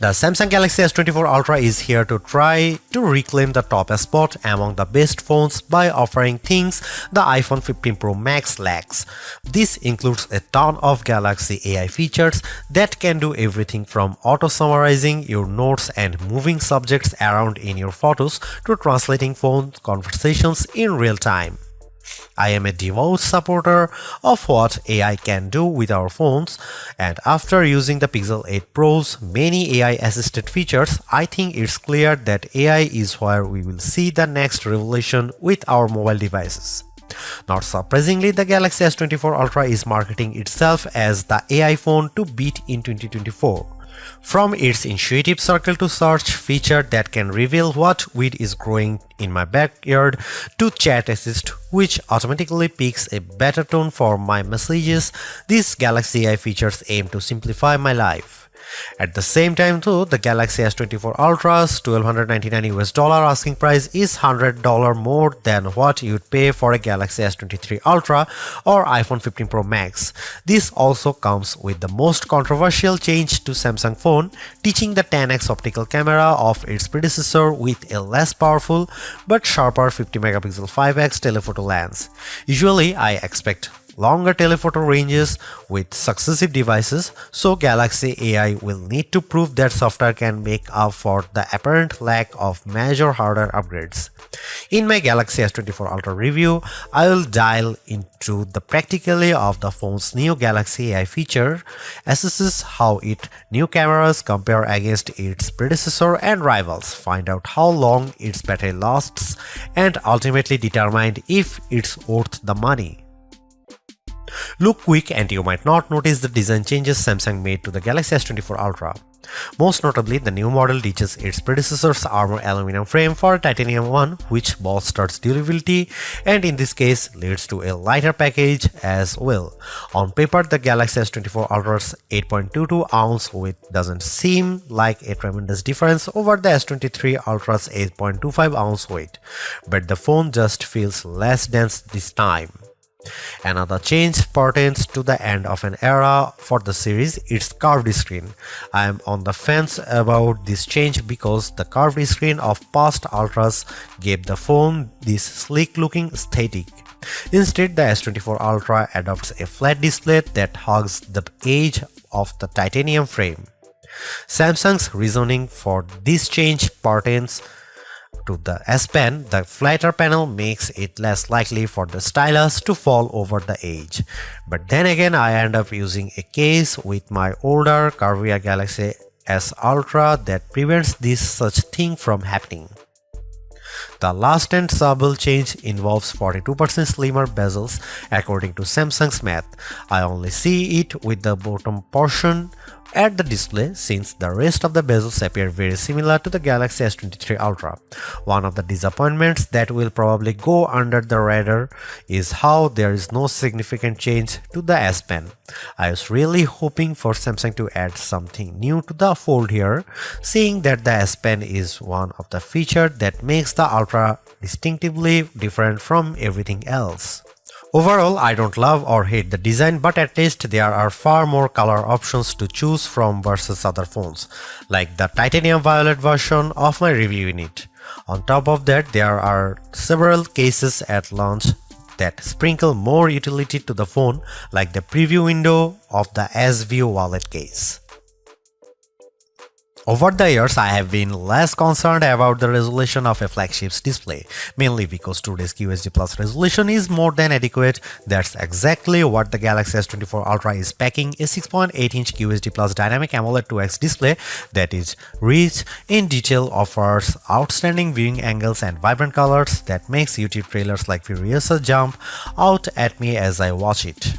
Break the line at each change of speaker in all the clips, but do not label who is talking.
The Samsung Galaxy S24 Ultra is here to try to reclaim the top spot among the best phones by offering things the iPhone 15 Pro Max lacks. This includes a ton of Galaxy AI features that can do everything from auto-summarizing your notes and moving subjects around in your photos to translating phone conversations in real time. I am a devout supporter of what AI can do with our phones, and after using the Pixel 8 Pro's many AI-assisted features, I think it's clear that AI is where we will see the next revolution with our mobile devices. Not surprisingly, the Galaxy S24 Ultra is marketing itself as the AI phone to beat in 2024. From its intuitive circle to search feature that can reveal what weed is growing in my backyard to chat assist which automatically picks a better tone for my messages, these Galaxy AI features aim to simplify my life. At the same time though, the Galaxy S24 Ultra's $1,299 asking price is $100 more than what you'd pay for a Galaxy S23 Ultra or iPhone 15 Pro Max. This also comes with the most controversial change to Samsung phone, teaching the 10x optical camera of its predecessor with a less powerful but sharper 50 megapixel 5x telephoto lens. Usually I expect longer telephoto ranges with successive devices, so Galaxy AI will need to prove that software can make up for the apparent lack of major hardware upgrades. In my Galaxy S24 Ultra review, I will dial into the practicality of the phone's new Galaxy AI feature, assesses how its new cameras compare against its predecessor and rivals, find out how long its battery lasts, and ultimately determine if it's worth the money. Look quick and you might not notice the design changes Samsung made to the Galaxy S24 Ultra. Most notably, the new model ditches its predecessor's armor aluminum frame for a titanium one, which bolsters durability and in this case leads to a lighter package as well. On paper, the Galaxy S24 Ultra's 8.22 ounce weight doesn't seem like a tremendous difference over the S23 Ultra's 8.25 ounce weight, but the phone just feels less dense this time. Another change pertains to the end of an era for the series, its curved screen. I am on the fence about this change because the curved screen of past Ultras gave the phone this sleek looking aesthetic. Instead, the S24 Ultra adopts a flat display that hugs the edge of the titanium frame. Samsung's reasoning for this change pertains to the S Pen. The flatter panel makes it less likely for the stylus to fall over the edge. But then again, I end up using a case with my older curvier Galaxy S Ultra that prevents this such thing from happening. The last and subtle change involves 42% slimmer bezels according to Samsung's math. I only see it with the bottom portion at the display since the rest of the bezels appear very similar to the Galaxy S23 Ultra. One of the disappointments that will probably go under the radar is how there is no significant change to the S Pen. I was really hoping for Samsung to add something new to the fold here, seeing that the S Pen is one of the features that makes the Ultra distinctively different from everything else. Overall, I don't love or hate the design, but at least there are far more color options to choose from versus other phones, like the titanium violet version of my review unit. On top of that, there are several cases at launch that sprinkle more utility to the phone, like the preview window of the S View wallet case. Over the years, I have been less concerned about the resolution of a flagship's display, mainly because today's QHD Plus resolution is more than adequate. That's exactly what the Galaxy S24 Ultra is packing, a 6.8-inch QHD Plus dynamic AMOLED 2X display that is rich in detail, offers outstanding viewing angles and vibrant colors that makes YouTube trailers like Furiosa jump out at me as I watch it.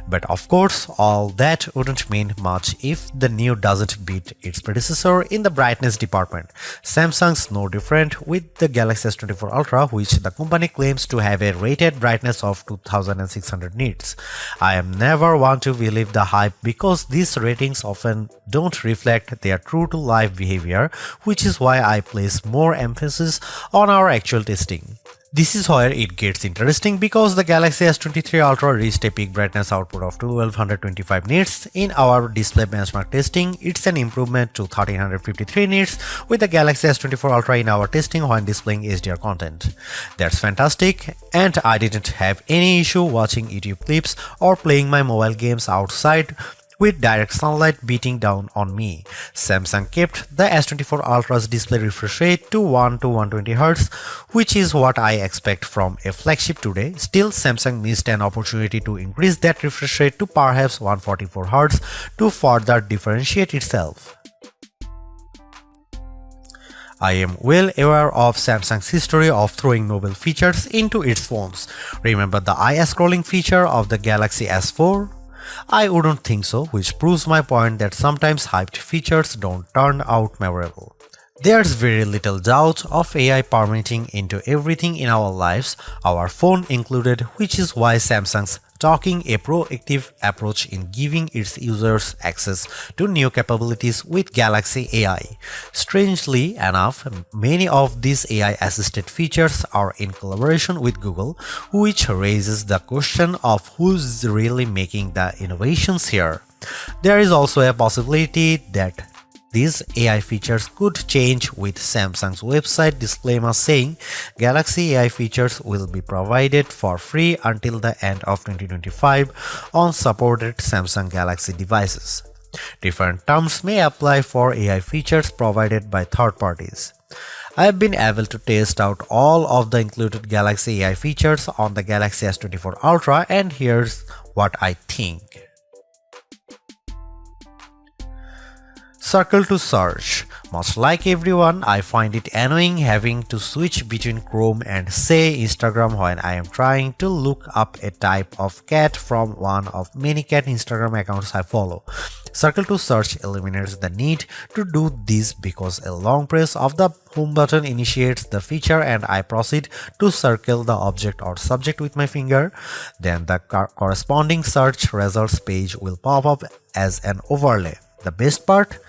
But of course, all that wouldn't mean much if the new doesn't beat its predecessor in the brightness department. Samsung's no different with the Galaxy S24 Ultra, which the company claims to have a rated brightness of 2600 nits. I am never one to believe the hype because these ratings often don't reflect their true-to-life behavior, which is why I place more emphasis on our actual testing. This is where it gets interesting because the Galaxy S23 Ultra reached a peak brightness output of 1225 nits. In our display benchmark testing, it's an improvement to 1353 nits with the Galaxy S24 Ultra in our testing when displaying HDR content. That's fantastic, and I didn't have any issue watching YouTube clips or playing my mobile games outside with direct sunlight beating down on me. Samsung kept the S24 Ultra's display refresh rate to 1 to 120Hz, which is what I expect from a flagship today. Still, Samsung missed an opportunity to increase that refresh rate to perhaps 144Hz to further differentiate itself. I am well aware of Samsung's history of throwing novel features into its phones. Remember the eye scrolling feature of the Galaxy S4? I wouldn't think so, which proves my point that sometimes hyped features don't turn out memorable. There's very little doubt of AI permeating into everything in our lives, our phone included, which is why Samsung's taking a proactive approach in giving its users access to new capabilities with Galaxy AI. Strangely enough, many of these AI-assisted features are in collaboration with Google, which raises the question of who's really making the innovations here. There is also a possibility that these AI features could change with Samsung's website disclaimer saying Galaxy AI features will be provided for free until the end of 2025 on supported Samsung Galaxy devices. Different terms may apply for AI features provided by third parties. I have been able to test out all of the included Galaxy AI features on the Galaxy S24 Ultra, and here's what I think. Circle to search. Much like everyone, I find it annoying having to switch between Chrome and say Instagram when I am trying to look up a type of cat from one of many cat Instagram accounts I follow. Circle to search eliminates the need to do this because a long press of the home button initiates the feature and I proceed to circle the object or subject with my finger. Then the corresponding search results page will pop up as an overlay. The best part?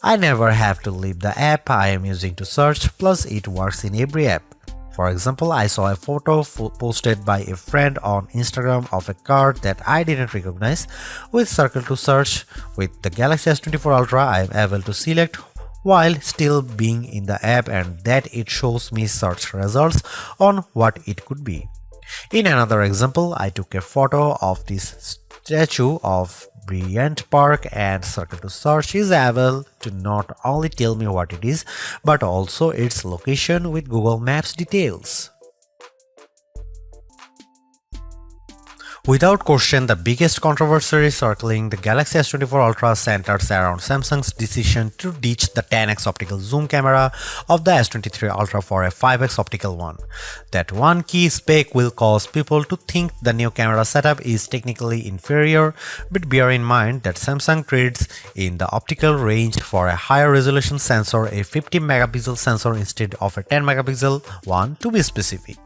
I never have to leave the app I am using to search, plus it works in every app. For example, I saw a photo posted by a friend on Instagram of a car that I didn't recognize. With Circle to Search, with the Galaxy S24 Ultra, I am able to select while still being in the app and that it shows me search results on what it could be. In another example, I took a photo of this statue of Bryant Park and Circle to Search is able to not only tell me what it is, but also its location with Google Maps details. Without question, the biggest controversy circling the Galaxy S24 Ultra centers around Samsung's decision to ditch the 10x optical zoom camera of the S23 Ultra for a 5x optical one. That one key spec will cause people to think the new camera setup is technically inferior, but bear in mind that Samsung trades in the optical range for a higher resolution sensor, a 50 megapixel sensor instead of a 10 megapixel one to be specific.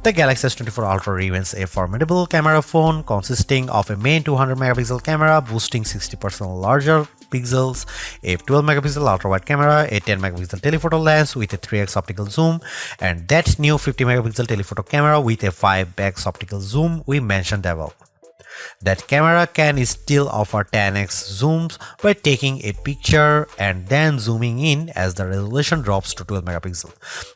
The Galaxy S24 Ultra remains a formidable camera phone consisting of a main 200 megapixel camera boasting 60% larger pixels, a 12 megapixel ultra-wide camera, a 10 megapixel telephoto lens with a 3x optical zoom, and that new 50 megapixel telephoto camera with a 5x optical zoom we mentioned above. That camera can still offer 10x zooms by taking a picture and then zooming in as the resolution drops to 12 megapixel.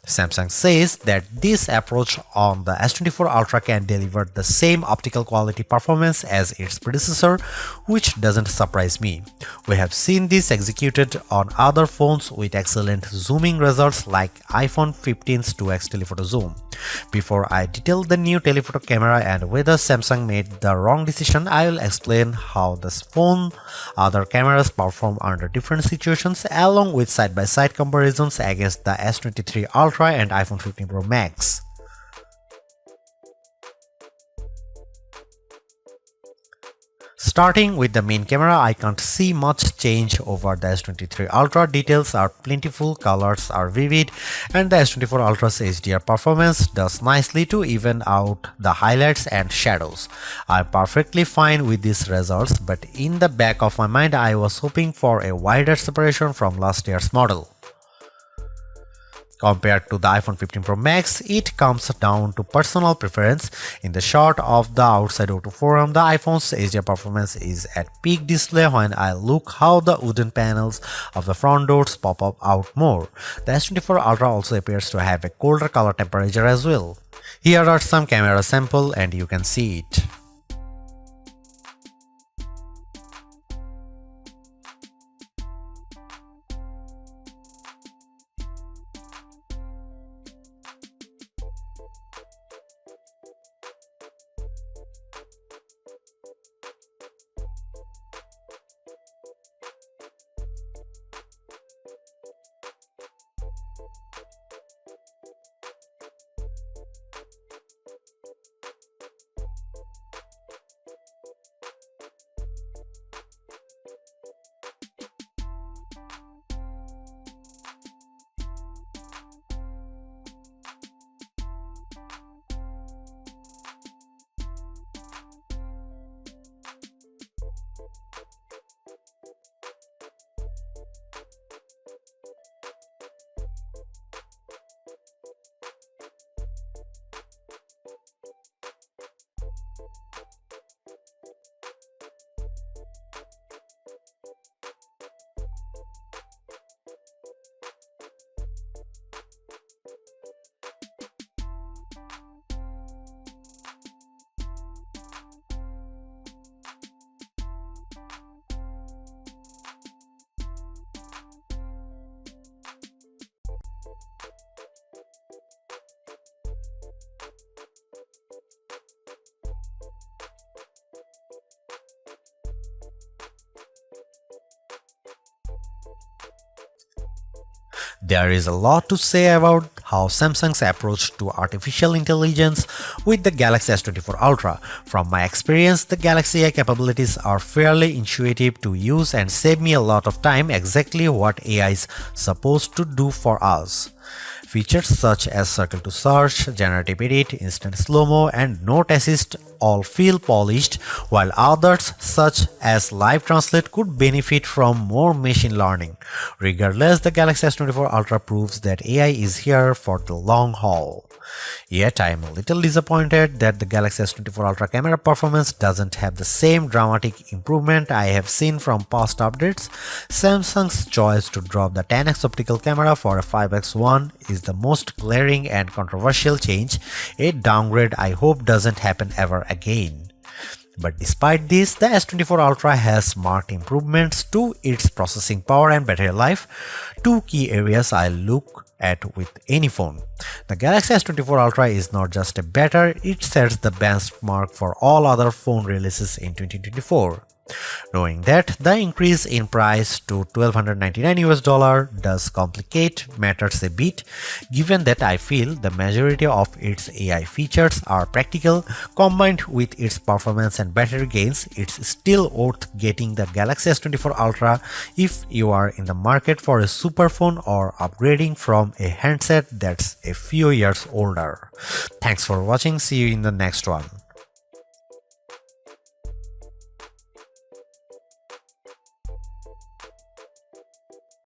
Samsung says that this approach on the S24 Ultra can deliver the same optical quality performance as its predecessor, which doesn't surprise me. We have seen this executed on other phones with excellent zooming results like iPhone 15's 2x telephoto zoom. Before I detail the new telephoto camera and whether Samsung made the wrong decision, I will explain how this phone other cameras perform under different situations along with side-by-side comparisons against the S23 Ultra and iPhone 15 Pro Max. Starting with the main camera, I can't see much change over the S23 Ultra. Details are plentiful, colors are vivid, and the S24 Ultra's HDR performance does nicely to even out the highlights and shadows. I'm perfectly fine with these results, but in the back of my mind I was hoping for a wider separation from last year's model. Compared to the iPhone 15 Pro Max, it comes down to personal preference. In the short of the Outside O2 forum, the iPhone's HDR performance is at peak display when I look how the wooden panels of the front doors pop up out more. The S24 Ultra also appears to have a colder color temperature as well. Here are some camera samples and you can see it. There is a lot to say about how Samsung's approach to artificial intelligence with the Galaxy S24 Ultra. From my experience, the Galaxy AI capabilities are fairly intuitive to use and save me a lot of time, exactly what AI is supposed to do for us. Features such as circle to search, generative edit, instant slow-mo, and note assist all feel polished, while others such as live translate could benefit from more machine learning. Regardless, the Galaxy S24 Ultra proves that AI is here for the long haul. Yet I am a little disappointed that the Galaxy S24 Ultra camera performance doesn't have the same dramatic improvement I have seen from past updates. Samsung's choice to drop the 10x optical camera for a 5x one is the most glaring and controversial change, a downgrade I hope doesn't happen ever again. But despite this, the S24 Ultra has marked improvements to its processing power and battery life, two key areas I look at with any phone. The Galaxy S24 Ultra is not just a better, it sets the benchmark for all other phone releases in 2024. Knowing that the increase in price to $1,299 does complicate matters a bit, given that I feel the majority of its AI features are practical, combined with its performance and battery gains, it's still worth getting the Galaxy S24 Ultra if you are in the market for a super phone or upgrading from a handset that's a few years older. Thanks for watching, see you in the next one.